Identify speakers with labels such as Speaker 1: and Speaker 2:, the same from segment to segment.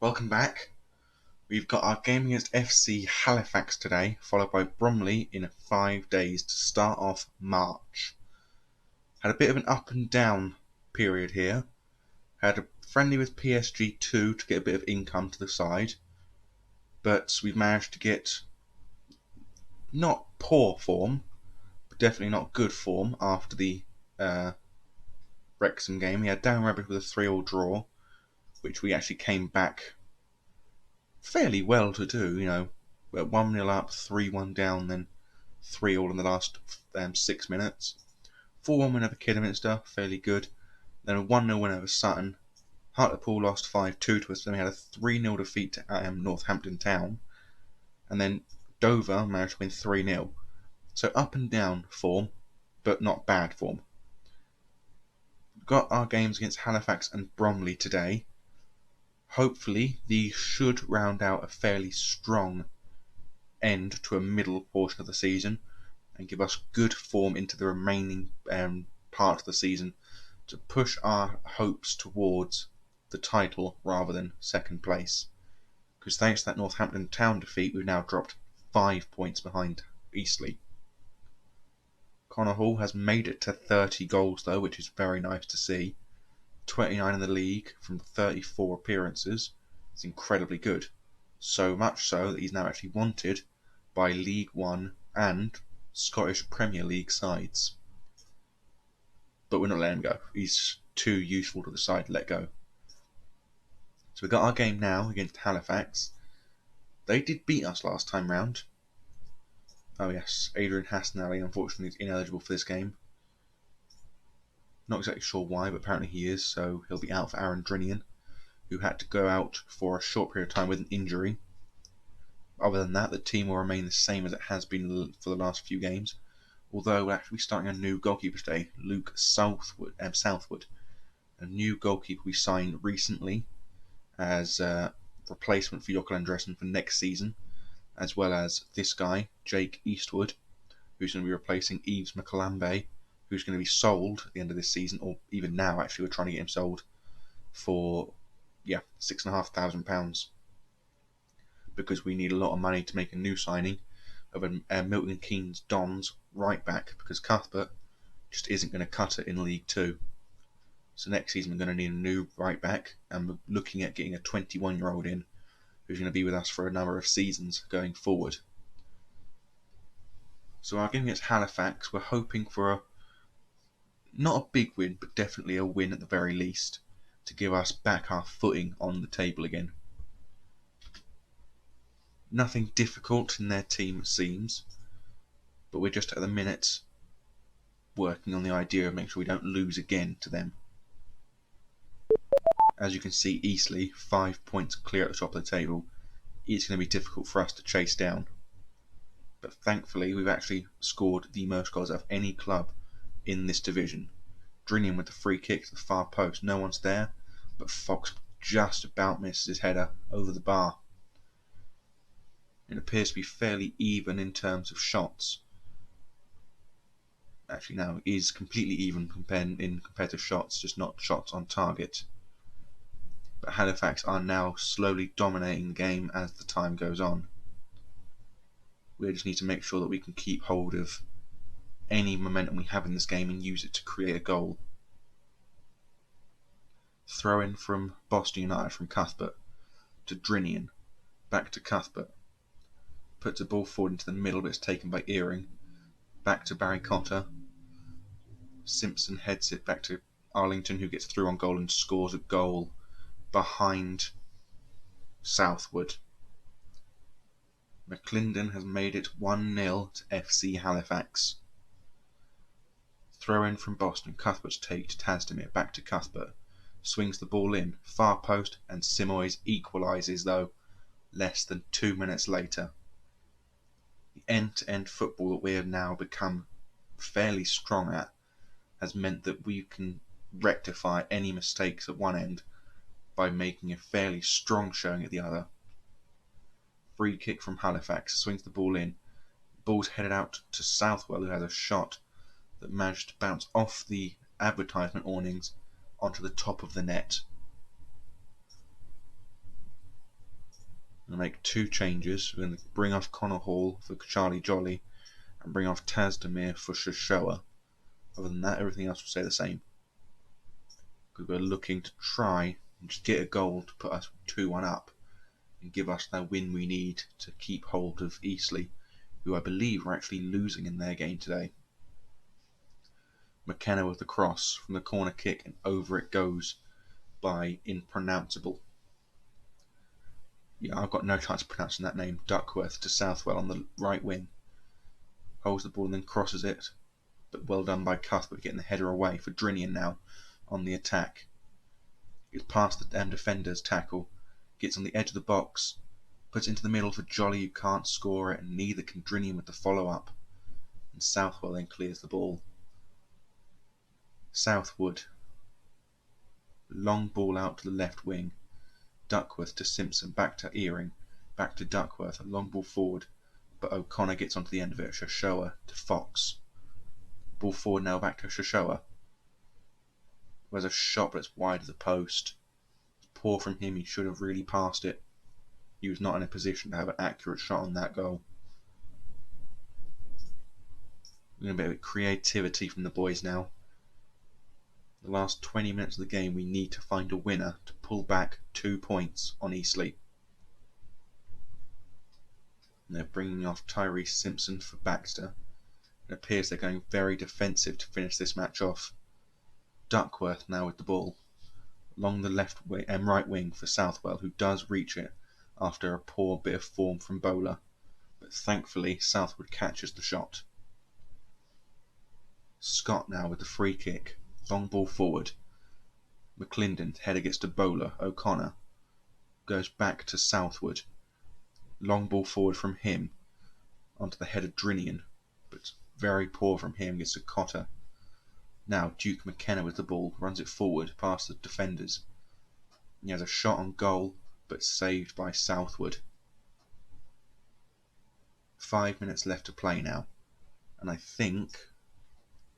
Speaker 1: Welcome back. We've got our game against FC Halifax today, followed by Bromley in 5 days to start off March. Had a bit of an up and down period here. Had a friendly with PSG2 to get a bit of income to the side, but we've managed to get not poor form, but definitely not good form after the Wrexham game. We had down Rabbit with a 3-3 draw, which we actually came back fairly well to do, 1-0 up, 3-1 down, then 3-3 in the last 6 minutes. 4-1 win over Kidderminster, fairly good. Then a 1-0 win over Sutton. Hartlepool lost 5-2 to us, then we had a 3-0 defeat to Northampton Town. And then Dover managed to win 3-0. So up and down form, but not bad form. We've got our games against Halifax and Bromley today. Hopefully, these should round out a fairly strong end to a middle portion of the season and give us good form into the remaining part of the season to push our hopes towards the title rather than second place. Because thanks to that Northampton Town defeat, we've now dropped 5 points behind Eastleigh. Connor Hall has made it to 30 goals though, which is very nice to see. 29 in the league from 34 appearances. It's incredibly good. So much so that he's now actually wanted by League One and Scottish Premier League sides. But we're not letting him go. He's too useful to the side to let go. So we've got our game now against Halifax. They did beat us last time round. Oh yes, Adrian Hassanali unfortunately is ineligible for this game. Not exactly sure why, but apparently he is, so he'll be out for Aaron Drinian, who had to go out for a short period of time with an injury. Other than that, the team will remain the same as it has been for the last few games, although we're actually starting a new goalkeeper today, Luke Southwood. A new goalkeeper we signed recently as a replacement for Jokal Andresen for next season, as well as this guy, Jake Eastwood, who's going to be replacing Yves McAlambe, who's going to be sold at the end of this season, or even now actually, we're trying to get him sold for, £6,500, because we need a lot of money to make a new signing of a Milton Keynes Dons right back, because Cuthbert just isn't going to cut it in League 2. So next season we're going to need a new right back, and we're looking at getting a 21-year-old in, who's going to be with us for a number of seasons going forward. So our game against Halifax, we're hoping for not a big win, but definitely a win at the very least, to give us back our footing on the table again. Nothing difficult in their team, it seems, but we're just at the minute working on the idea of making sure we don't lose again to them. As you can see, Eastleigh, 5 points clear at the top of the table. It's going to be difficult for us to chase down. But thankfully, we've actually scored the most goals out of any club in this division. Drinian with the free kick to the far post. No one's there, but Fox just about misses his header over the bar. It appears to be fairly even in terms of shots. Actually, no, it is completely even compared to shots, just not shots on target. But Halifax are now slowly dominating the game as the time goes on. We just need to make sure that we can keep hold of any momentum we have in this game and use it to create a goal. Throw in from Boston United from Cuthbert to Drinian, back to Cuthbert. Puts the ball forward into the middle, but it's taken by Earing. Back to Barry Cotter. Simpson heads it back to Arlington, who gets through on goal and scores a goal behind Southwood. McClendon has made it 1-0 to FC Halifax. Throw in from Boston. Cuthbert's take to Tasdemir. Back to Cuthbert. Swings the ball in. Far post, and Simoes equalises though less than 2 minutes later. The end-to-end football that we have now become fairly strong at has meant that we can rectify any mistakes at one end by making a fairly strong showing at the other. Free kick from Halifax, swings the ball in. Ball's headed out to Southwell, who has a shot that managed to bounce off the advertisement awnings onto the top of the net. I'm going to make 2 changes. We're going to bring off Connor Hall for Charlie Jolly and bring off Tazdemir for Shoshua. Other than that, everything else will stay the same. Because we're looking to try and just get a goal to put us 2-1 up and give us that win we need to keep hold of Eastleigh, who I believe are actually losing in their game today. McKenna with the cross from the corner kick, and over it goes by Impronounceable. Yeah, I've got no chance of pronouncing that name. Duckworth to Southwell on the right wing. Holds the ball and then crosses it. But well done by Cuthbert getting the header away for Drinian now on the attack. Gets past the defender's tackle. Gets on the edge of the box. Puts it into the middle for Jolly, who can't score it, and neither can Drinian with the follow-up. And Southwell then clears the ball. Southwood. Long ball out to the left wing. Duckworth to Simpson, back to Earing, back to Duckworth, a long ball forward, but O'Connor gets onto the end of it. Shoshua to Fox. Ball forward now back to Shoshua. There's a shot, but it's wide of the post. It's poor from him, he should have really passed it. He was not in a position to have an accurate shot on that goal. A bit of creativity from the boys now. The last 20 minutes of the game, we need to find a winner to pull back 2 points on Eastleigh. And they're bringing off Tyrese Simpson for Baxter. It appears they're going very defensive to finish this match off. Duckworth now with the ball. Along the left wing and right wing for Southwell, who does reach it after a poor bit of form from Bowler. But thankfully, Southwood catches the shot. Scott now with the free kick. Long ball forward. McClendon, header gets to Bowler. O'Connor goes back to Southwood. Long ball forward from him onto the head of Drinian, but very poor from him, gets to Cotter. Now Duke McKenna with the ball, runs it forward past the defenders. He has a shot on goal, but saved by Southwood. 5 minutes left to play now, and I think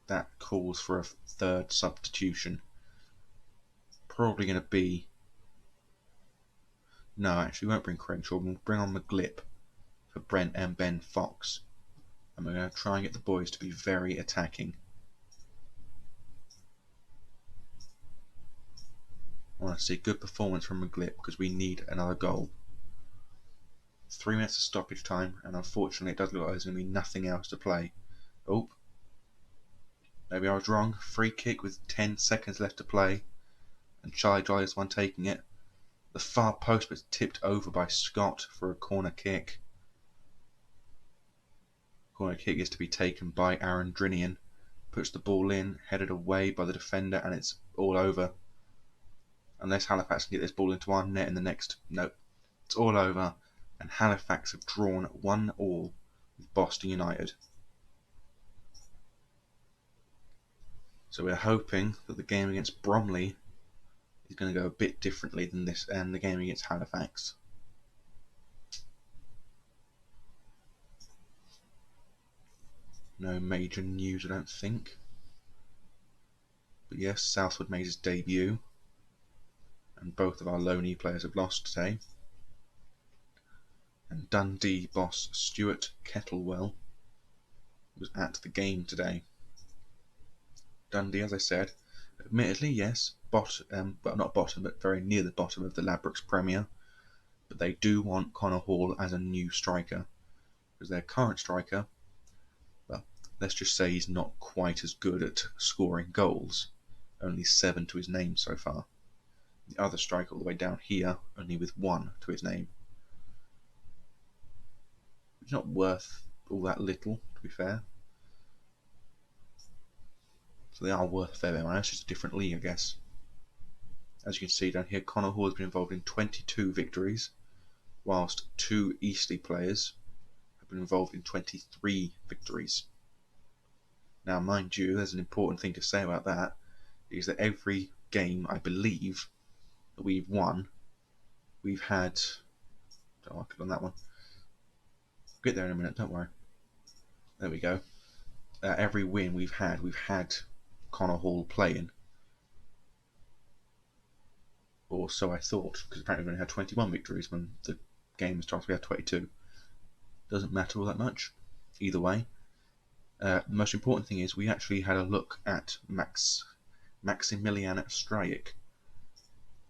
Speaker 1: that calls for a third substitution. Probably going to be... No, actually we won't bring Crenshaw, we'll bring on McGlip for Brent and Ben Fox. And we're going to try and get the boys to be very attacking. I want to see good performance from McGlip because we need another goal. 3 minutes of stoppage time, and unfortunately it does look like there's going to be nothing else to play. Oh, maybe I was wrong. Free kick with 10 seconds left to play, and Charlie Jolly is the one taking it. The far post was tipped over by Scott for a corner kick. Corner kick is to be taken by Aaron Drinian. Puts the ball in, headed away by the defender, and it's all over. Unless Halifax can get this ball into our net in the next... Nope. It's all over, and Halifax have drawn 1-1 with Boston United. So we're hoping that the game against Bromley is going to go a bit differently than this and the game against Halifax. No major news, I don't think. But yes, Southwood made his debut, and both of our loanee players have lost today. And Dundee boss Stuart Kettlewell was at the game today. Dundee, as I said, admittedly, yes, well, not bottom, but very near the bottom of the Ladbrokes Premier. But they do want Connor Hall as a new striker, because their current striker, well, let's just say he's not quite as good at scoring goals. Only 7 to his name so far. The other striker all the way down here, only with 1 to his name. It's not worth all that little, to be fair. So they are worth a fair bit of money. It's just a different league, I guess. As you can see down here, Connor Hall has been involved in 22 victories, whilst 2 Eastleigh players have been involved in 23 victories. Now, mind you, there's an important thing to say about that, is that every game, I believe, that we've won, we've had... Oh, I'll click on that one. I'll get there in a minute, don't worry. There we go. Every win we've had Connor Hall playing. Or so I thought, because apparently we've only had 21 victories when the games to us. We had 22. Doesn't matter all that much, either way. The most important thing is we actually had a look at Maximilian Strajek,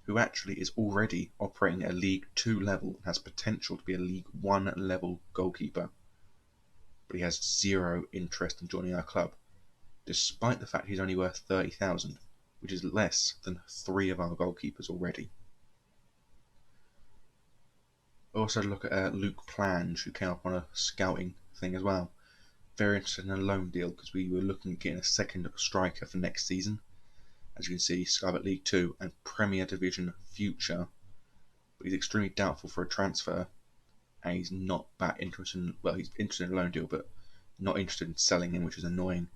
Speaker 1: who actually is already operating at a League 2 level and has potential to be a League 1 level goalkeeper. But he has zero interest in joining our club, despite the fact he's only worth 30,000, which is less than 3 of our goalkeepers already. Also look at Luke Plange, who came up on a scouting thing as well. Very interested in a loan deal because we were looking at getting a second striker for next season. As you can see, Scarlet League 2 and Premier Division future, but he's extremely doubtful for a transfer, and he's not that interested in, well, he's interested in a loan deal, but not interested in selling him, which is annoying,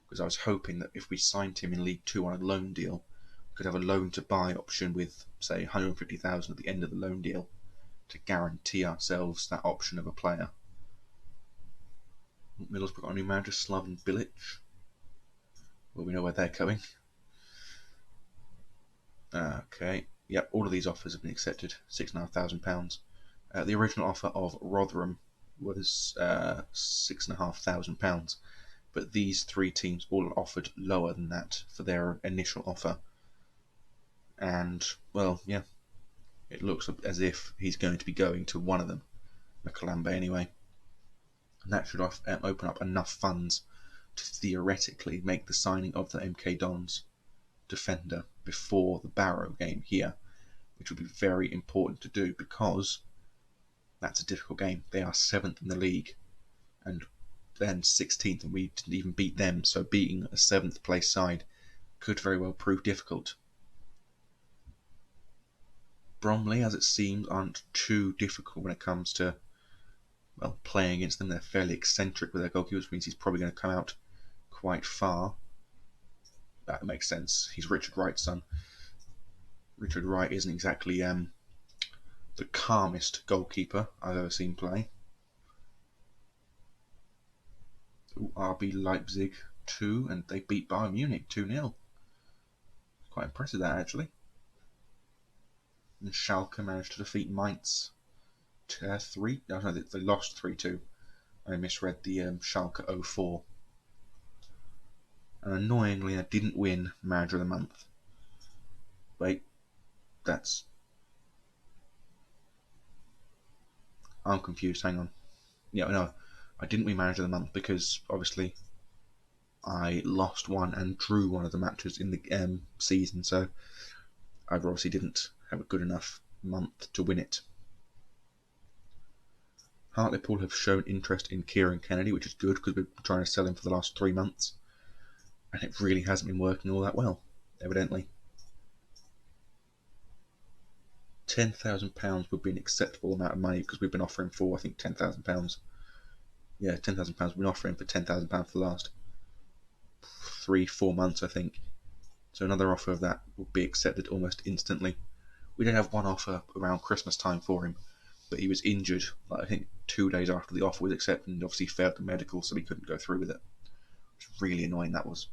Speaker 1: because I was hoping that if we signed him in League 2 on a loan deal, we could have a loan to buy option with, say, 150,000 at the end of the loan deal to guarantee ourselves that option of a player. Middlesbrough got a new manager, Slaven Bilic. Well, we know where they're going. Okay, yep, all of these offers have been accepted, £6,500. The original offer of Rotherham was £6,500, but these 3 teams all offered lower than that for their initial offer. And, well, yeah, it looks as if he's going to be going to one of them, Makalambe anyway. And that should open up enough funds to theoretically make the signing of the MK Dons defender before the Barrow game here, which would be very important to do because that's a difficult game. They are 7th in the league and then 16th, and we didn't even beat them, so beating a 7th place side could very well prove difficult. Bromley, as it seems, aren't too difficult when it comes to, well, playing against them. They're fairly eccentric with their goalkeepers, which means he's probably going to come out quite far. That makes sense. He's Richard Wright's son. Richard Wright isn't exactly the calmest goalkeeper I've ever seen play. Ooh, RB Leipzig 2, and they beat Bayern Munich 2-0. Quite impressive that, actually. And Schalke managed to defeat Mainz 3. No, they lost 3-2. I misread the Schalke 04. And annoyingly, I didn't win Manager of the Month. Wait, that's... I'm confused, hang on. Yeah, no, I didn't win Manager of the Month because, obviously, I lost one and drew one of the matches in the season, so I obviously didn't have a good enough month to win it. Hartlepool have shown interest in Kieran Kennedy, which is good because we've been trying to sell him for the last 3 months. And it really hasn't been working all that well, evidently. £10,000 would be an acceptable amount of money because we've been offering for, I think, £10,000. Yeah, £10,000 we've been offering for £10,000 for the last 3-4 months, I think. So another offer of that would be accepted almost instantly. We did have one offer around Christmas time for him, but he was injured, I think 2 days after the offer was accepted, and obviously failed the medical, so he couldn't go through with it. Which was really annoying, that was.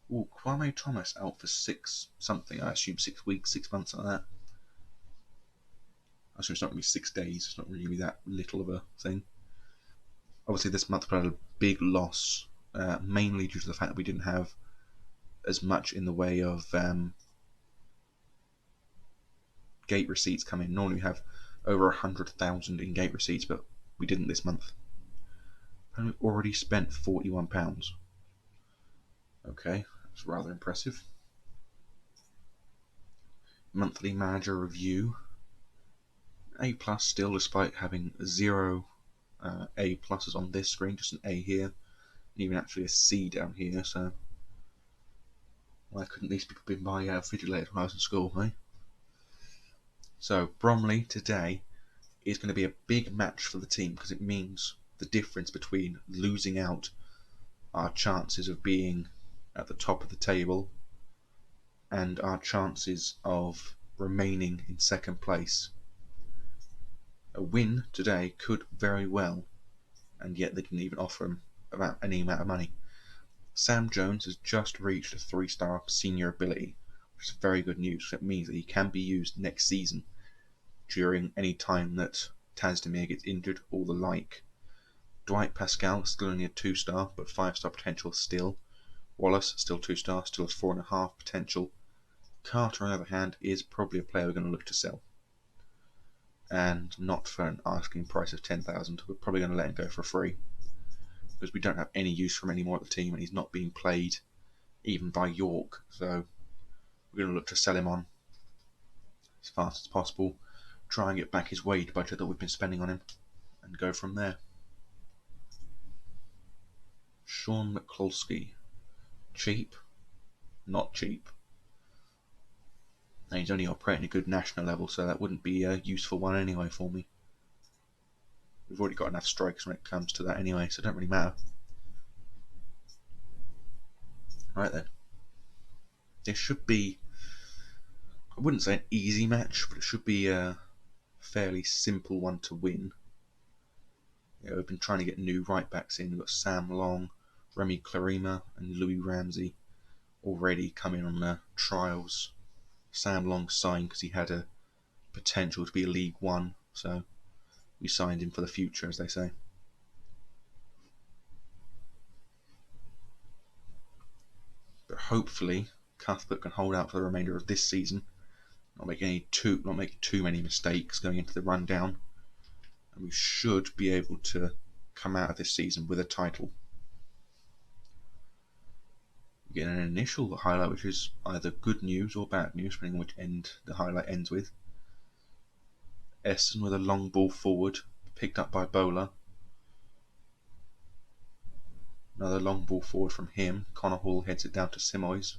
Speaker 1: Ooh, Kwame Thomas out for 6 something, I assume 6 weeks, 6 months, like that. I assume it's not going to be 6 days, it's not really going to be that little of a thing. Obviously this month we had a big loss, mainly due to the fact that we didn't have as much in the way of gate receipts come in. Normally we have over 100,000 in gate receipts, but we didn't this month. And we've already spent £41. Okay, that's rather impressive. Monthly manager review. A+ still, despite having 0 A pluses on this screen, just an A here, and even actually a C down here, so why couldn't these people be my vigilators when I was in school, eh? So, Bromley today is going to be a big match for the team because it means the difference between losing out our chances of being at the top of the table and our chances of remaining in second place. A win today could very well, and yet they didn't even offer him about any amount of money. Sam Jones has just reached a 3-star senior ability, which is very good news. That means that he can be used next season during any time that Tasdemir gets injured or the like. Dwight Pascal still only a 2-star, but 5-star potential still. Wallace still 2-star, still has 4.5 potential. Carter, on the other hand, is probably a player we're going to look to sell. And not for an asking price of 10,000. We're probably going to let him go for free, because we don't have any use for him anymore at the team, and he's not being played even by York. So we're going to look to sell him on as fast as possible, try and get back his wage budget that we've been spending on him, and go from there. Sean McCloskey. Cheap? Not cheap. And he's only operating a good national level, so that wouldn't be a useful one anyway for me. We've already got enough strikers when it comes to that anyway, so it don't really matter. Right then. This should be, I wouldn't say an easy match, but it should be a fairly simple one to win. We've been trying to get new right backs in. We've got Sam Long, Remy Clarima and Louis Ramsey already coming on the trials. Sam Long signed because he had a potential to be a League One, so we signed him for the future, as they say. But hopefully Cuthbert can hold out for the remainder of this season, not make too many mistakes going into the rundown, and we should be able to come out of this season with a title. We get an initial highlight which is either good news or bad news, depending on which end the highlight ends with. Essen with a long ball forward, picked up by Bowler. Another long ball forward from him. Connor Hall heads it down to Simoes.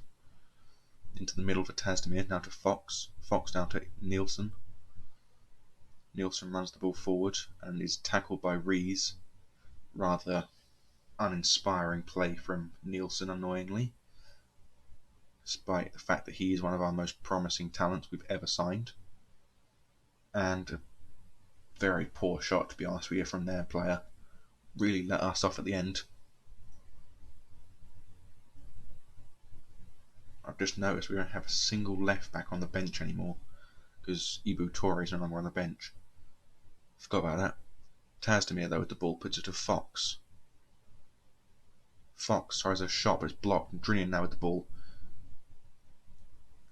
Speaker 1: Into the middle for Tasdemir, now to Fox. Fox down to Nielsen. Nielsen runs the ball forward and is tackled by Rees. Rather uninspiring play from Nielsen, annoyingly, despite the fact that he is one of our most promising talents we've ever signed. And a very poor shot, to be honest with you, from their player. Really let us off at the end. I've just noticed we don't have a single left back on the bench anymore, because Ibu Torre is no longer on the bench. Forgot about that. Tasdemir, though, with the ball, puts it to Fox. Fox tries a shot, but it's blocked, and Drinian now with the ball.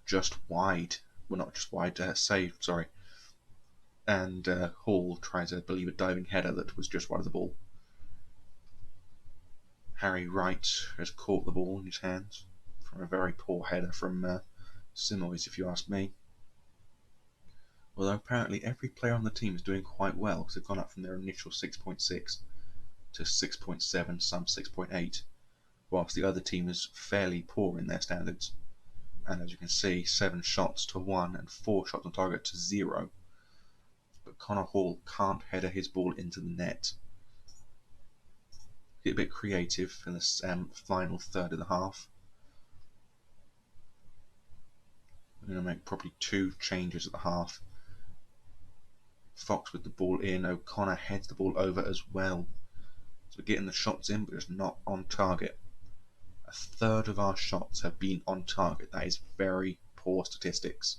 Speaker 1: Just wide. Well, not just wide, saved, sorry. And Hall tries, I believe, a diving header that was just wide of the ball. Harry Wright has caught the ball in his hands from a very poor header from Simoes, if you ask me. Although apparently every player on the team is doing quite well, because they've gone up from their initial 6.6 to 6.7, some 6.8, whilst the other team is fairly poor in their standards. And as you can see, 7 shots to 1 and 4 shots on target to 0. But Connor Hall can't header his ball into the net. Get a bit creative in the final third of the half. We're going to make probably 2 changes at the half. Fox with the ball in, O'Connor heads the ball over as well. So we're getting the shots in, but it's not on target. A third of our shots have been on target. That is very poor statistics.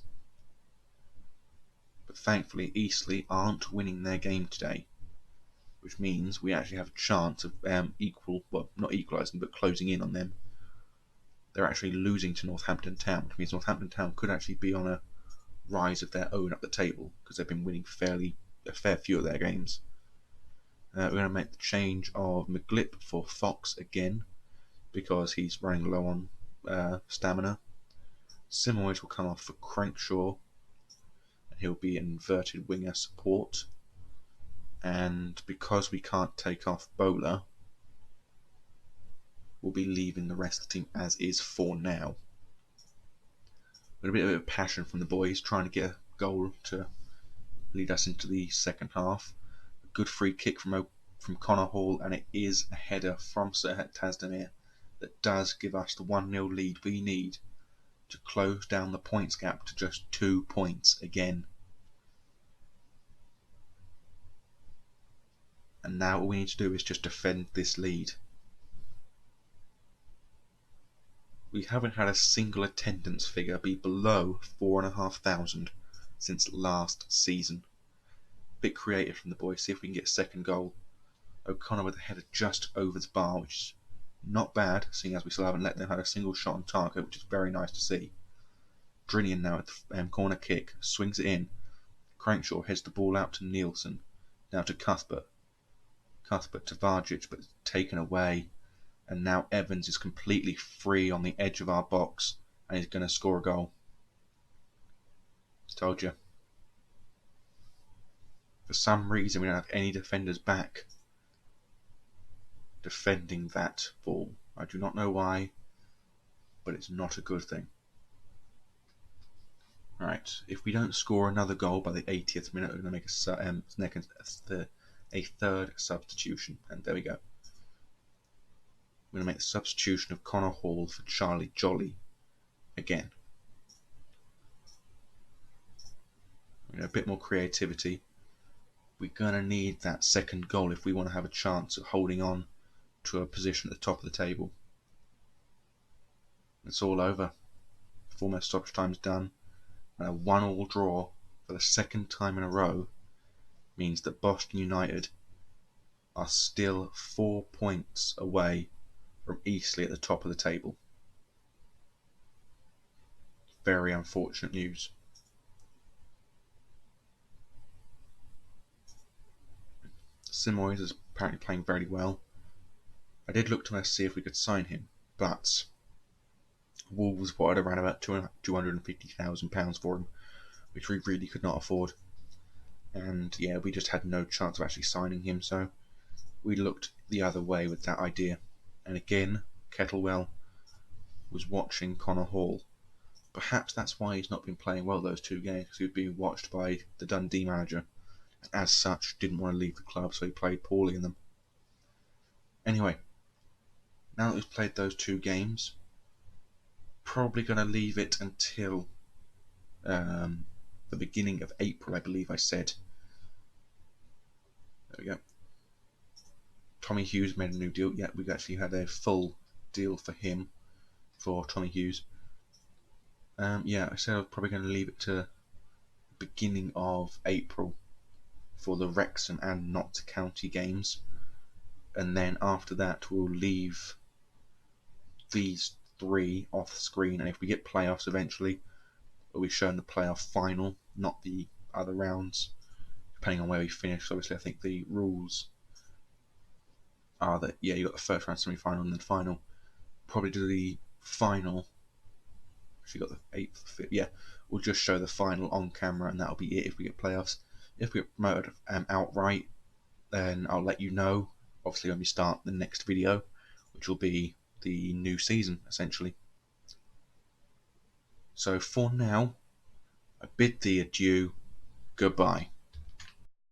Speaker 1: But thankfully, Eastleigh aren't winning their game today, which means we actually have a chance of not equalising, but closing in on them. They're actually losing to Northampton Town, which means Northampton Town could actually be on a rise of their own up the table, because they've been winning a fair few of their games. We're going to make the change of McGlip for Fox again, because he's running low on stamina. Simoes will come off for Crankshaw, and he'll be an inverted winger support. And because we can't take off Bowler, we'll be leaving the rest of the team as is for now. With a bit of passion from the boys, trying to get a goal to lead us into the second half. A good free kick from Connor Hall, and it is a header from Sir Tasdemir that does give us the 1-0 lead we need to close down the points gap to just 2 points again. And now all we need to do is just defend this lead. We haven't had a single attendance figure be below 4,500 since last season. bit creative from the boys, see if we can get a second goal. O'Connor with a header just over the bar, which is not bad, seeing as we still haven't let them have a single shot on target, which is very nice to see. Drinian now at the corner kick, swings it in. Crankshaw heads the ball out to Nielsen, now to Cuthbert. Cuthbert to Vargic, but taken away. And now Evans is completely free on the edge of our box, and he's going to score a goal. Told you. For some reason, we don't have any defenders back defending that ball. I do not know why, but it's not a good thing. Right, if we don't score another goal by the 80th minute, we're going to make a third substitution, and there we go. We're going to make the substitution of Connor Hall for Charlie Jolly again. A bit more creativity. We're going to need that second goal if we want to have a chance of holding on to a position at the top of the table. It's all over. 4 minute stoppage time's done, and a 1-1 draw for the second time in a row means that Boston United are still 4 points away from Eastleigh at the top of the table. Very unfortunate news. Simoes is apparently playing very well. I did look to see if we could sign him, but Wolves wanted around about £250,000 for him, which we really could not afford. And yeah, we just had no chance of actually signing him, so we looked the other way with that idea. And again, Kettlewell was watching Connor Hall. Perhaps that's why he's not been playing well those 2 games, because he was being watched by the Dundee manager, and as such didn't want to leave the club, so he played poorly in them. Anyway, now that we've played those 2 games, probably going to leave it until the beginning of April, I believe I said. There we go. Tommy Hughes made a new deal. Yeah, we've actually had a full deal for him, for Tommy Hughes. Yeah, I said I was probably going to leave it to the beginning of April for the Wrexham and Notts County games. And then after that, we'll leave these 3 off screen. And if we get playoffs eventually, we'll be shown the playoff final, not the other rounds, depending on where we finish. So obviously, I think the rules are that, yeah, you got the first round semi-final and then final. Probably do the final. Actually, got the 8th, 5th. Yeah, we'll just show the final on camera, and that'll be it if we get playoffs. If we get promoted outright, then I'll let you know, obviously, when we start the next video, which will be the new season, essentially. So for now, I bid thee adieu. Goodbye.